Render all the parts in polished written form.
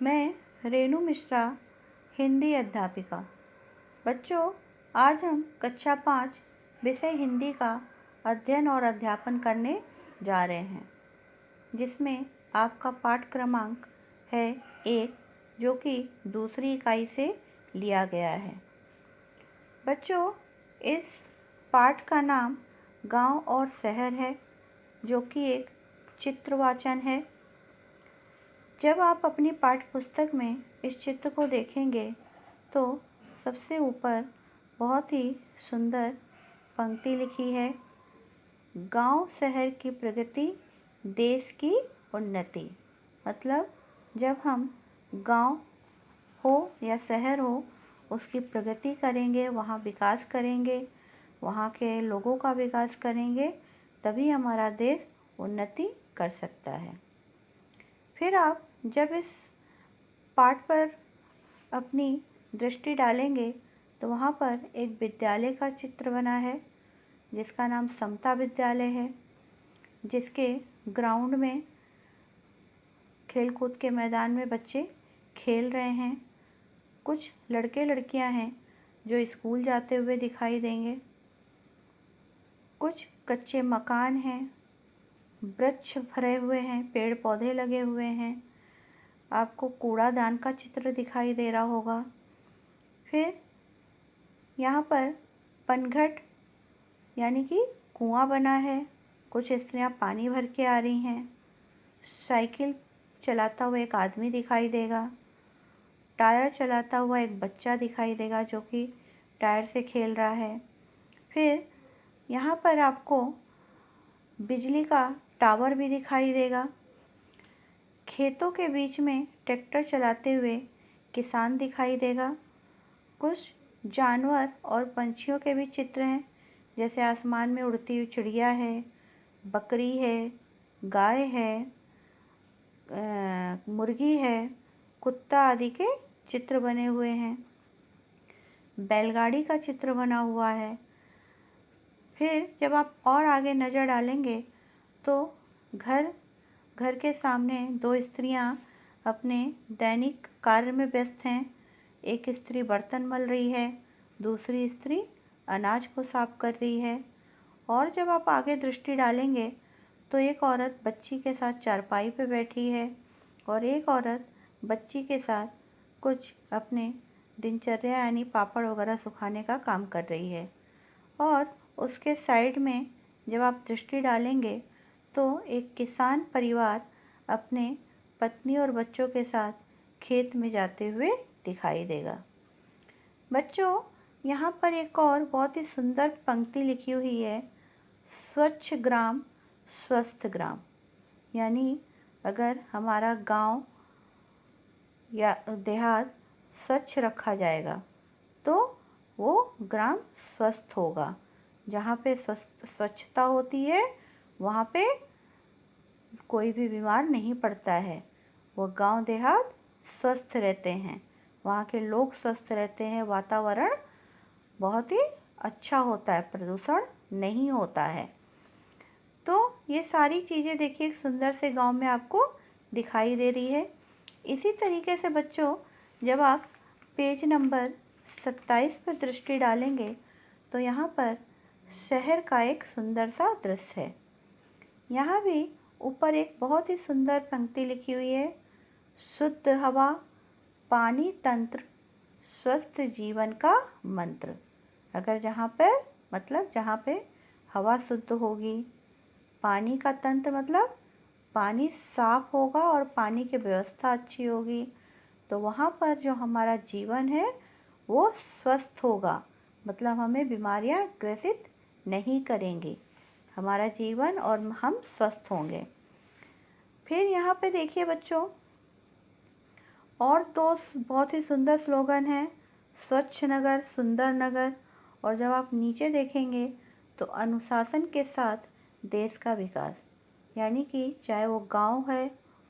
मैं रेणु मिश्रा, हिंदी अध्यापिका। बच्चों, आज हम कक्षा 5 विषय हिंदी का अध्ययन और अध्यापन करने जा रहे हैं, जिसमें आपका पाठ क्रमांक है 1, जो कि दूसरी इकाई से लिया गया है। बच्चों, इस पाठ का नाम गांव और शहर है, जो कि एक चित्रवाचन है। जब आप अपनी पाठ्य पुस्तक में इस चित्र को देखेंगे तो सबसे ऊपर बहुत ही सुंदर पंक्ति लिखी है, गांव शहर की प्रगति, देश की उन्नति। मतलब जब हम गांव हो या शहर हो, उसकी प्रगति करेंगे, वहाँ विकास करेंगे, वहाँ के लोगों का विकास करेंगे, तभी हमारा देश उन्नति कर सकता है। फिर आप जब इस पाठ पर अपनी दृष्टि डालेंगे तो वहाँ पर एक विद्यालय का चित्र बना है, जिसका नाम समता विद्यालय है, जिसके ग्राउंड में खेल-कूद के मैदान में बच्चे खेल रहे हैं। कुछ लड़के लड़कियां हैं जो स्कूल जाते हुए दिखाई देंगे। कुछ कच्चे मकान हैं, वृक्ष भरे हुए हैं, पेड़ पौधे लगे हुए हैं। आपको कूड़ादान का चित्र दिखाई दे रहा होगा। फिर यहाँ पर पनघट यानी कि कुआं बना है। कुछ स्त्रियाँ पानी भर के आ रही हैं। साइकिल चलाता हुआ एक आदमी दिखाई देगा। टायर चलाता हुआ एक बच्चा दिखाई देगा, जो कि टायर से खेल रहा है। फिर यहाँ पर आपको बिजली का टावर भी दिखाई देगा। खेतों के बीच में ट्रैक्टर चलाते हुए किसान दिखाई देगा। कुछ जानवर और पंछियों के भी चित्र हैं, जैसे आसमान में उड़ती हुई चिड़िया है, बकरी है, गाय है, मुर्गी है, कुत्ता आदि के चित्र बने हुए हैं। बैलगाड़ी का चित्र बना हुआ है। फिर जब आप और आगे नज़र डालेंगे तो घर के सामने 2 स्त्रियां अपने दैनिक कार्य में व्यस्त हैं। एक स्त्री बर्तन मल रही है, दूसरी स्त्री अनाज को साफ कर रही है। और जब आप आगे दृष्टि डालेंगे तो एक औरत बच्ची के साथ चारपाई पे बैठी है और एक औरत बच्ची के साथ कुछ अपने दिनचर्या यानी पापड़ वगैरह सुखाने का काम कर रही है। और उसके साइड में जब आप दृष्टि डालेंगे तो एक किसान परिवार अपने पत्नी और बच्चों के साथ खेत में जाते हुए दिखाई देगा। बच्चों, यहाँ पर एक और बहुत ही सुंदर पंक्ति लिखी हुई है, स्वच्छ ग्राम स्वस्थ ग्राम। यानी अगर हमारा गांव या देहात स्वच्छ रखा जाएगा तो वो ग्राम स्वस्थ होगा। जहाँ पे स्वच्छता होती है वहाँ पे कोई भी बीमार नहीं पड़ता है। वो गांव देहात स्वस्थ रहते हैं, वहाँ के लोग स्वस्थ रहते हैं, वातावरण बहुत ही अच्छा होता है, प्रदूषण नहीं होता है। तो ये सारी चीज़ें देखिए एक सुंदर से गांव में आपको दिखाई दे रही है। इसी तरीके से बच्चों, जब आप पेज नंबर 27 पर दृष्टि डालेंगे तो यहाँ पर शहर का एक सुंदर सा दृश्य है। यहाँ भी ऊपर एक बहुत ही सुंदर पंक्ति लिखी हुई है, शुद्ध हवा, पानी तंत्र, स्वस्थ जीवन का मंत्र। अगर जहाँ पे हवा शुद्ध होगी, पानी का तंत्र मतलब पानी साफ होगा और पानी की व्यवस्था अच्छी होगी, तो वहाँ पर जो हमारा जीवन है वो स्वस्थ होगा। मतलब हमें बीमारियाँ ग्रसित नहीं करेंगी, हमारा जीवन और हम स्वस्थ होंगे। फिर यहाँ पे देखिए बच्चों, और 2 बहुत ही सुंदर स्लोगन हैं, स्वच्छ नगर सुंदर नगर। और जब आप नीचे देखेंगे तो अनुशासन के साथ देश का विकास। यानी कि चाहे वो गांव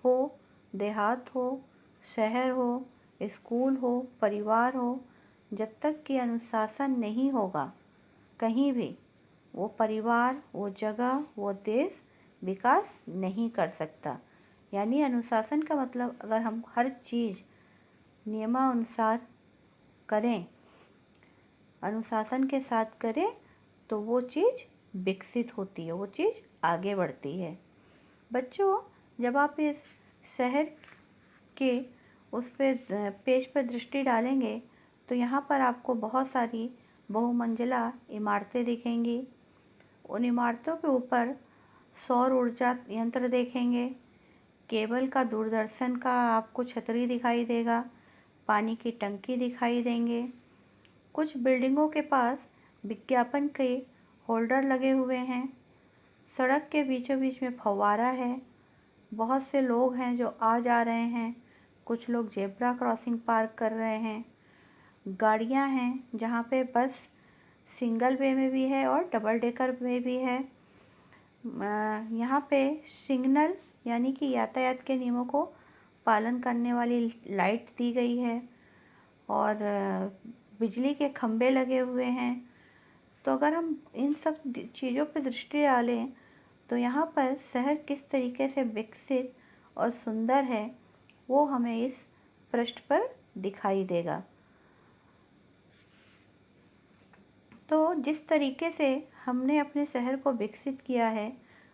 हो, देहात हो, शहर हो, स्कूल हो, परिवार हो, जब तक कि अनुशासन नहीं होगा कहीं भी, वो परिवार, वो जगह, वो देश विकास नहीं कर सकता। यानी अनुशासन का मतलब अगर हम हर चीज़ नियमानुसार करें, अनुशासन के साथ करें, तो वो चीज़ विकसित होती है, वो चीज़ आगे बढ़ती है। बच्चों, जब आप इस शहर के उस पे पेज पर दृष्टि डालेंगे तो यहाँ पर आपको बहुत सारी बहुमंजिला इमारतें दिखेंगी। उन इमारतों के ऊपर सौर ऊर्जा यंत्र देखेंगे, केबल का दूरदर्शन का आपको छतरी दिखाई देगा, पानी की टंकी दिखाई देंगे। कुछ बिल्डिंगों के पास विज्ञापन के होल्डर लगे हुए हैं। सड़क के बीचों बीच में फव्वारा है। बहुत से लोग हैं जो आ जा रहे हैं। कुछ लोग जेब्रा क्रॉसिंग पार कर रहे हैं। गाड़ियां हैं जहाँ पे बस सिंगल वे में भी है और डबल डेकर में भी है। यहाँ पे सिग्नल यानी कि यातायात के नियमों को पालन करने वाली लाइट दी गई है और बिजली के खंभे लगे हुए हैं। तो अगर हम इन सब चीज़ों पर दृष्टि डालें तो यहाँ पर शहर किस तरीके से विकसित और सुंदर है वो हमें इस पृष्ठ पर दिखाई देगा। तो जिस तरीके से हमने अपने शहर को विकसित किया है,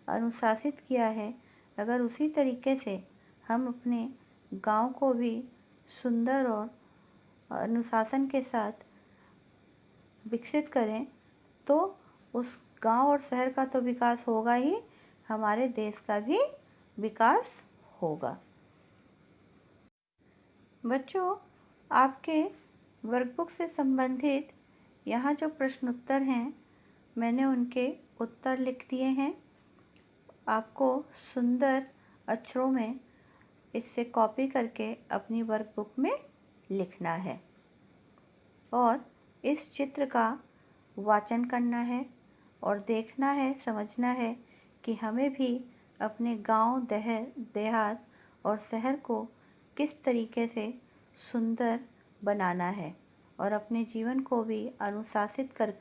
अनुशासित किया है, अगर उसी तरीके से हम अपने गांव को भी सुंदर और अनुशासन के साथ विकसित करें तो उस गांव और शहर का तो विकास होगा ही, हमारे देश का भी विकास होगा। बच्चों, आपके वर्कबुक से संबंधित यहाँ जो प्रश्न उत्तर हैं मैंने उनके उत्तर लिख दिए हैं। आपको सुंदर अक्षरों में इससे कॉपी करके अपनी वर्कबुक में लिखना है और इस चित्र का वाचन करना है और देखना है, समझना है कि हमें भी अपने गांव, देहात और शहर को किस तरीके से सुंदर बनाना है और अपने जीवन को भी अनुशासित कर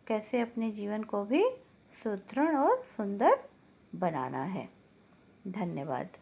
कैसे अपने जीवन को भी सुदृढ़ और सुंदर बनाना है। धन्यवाद।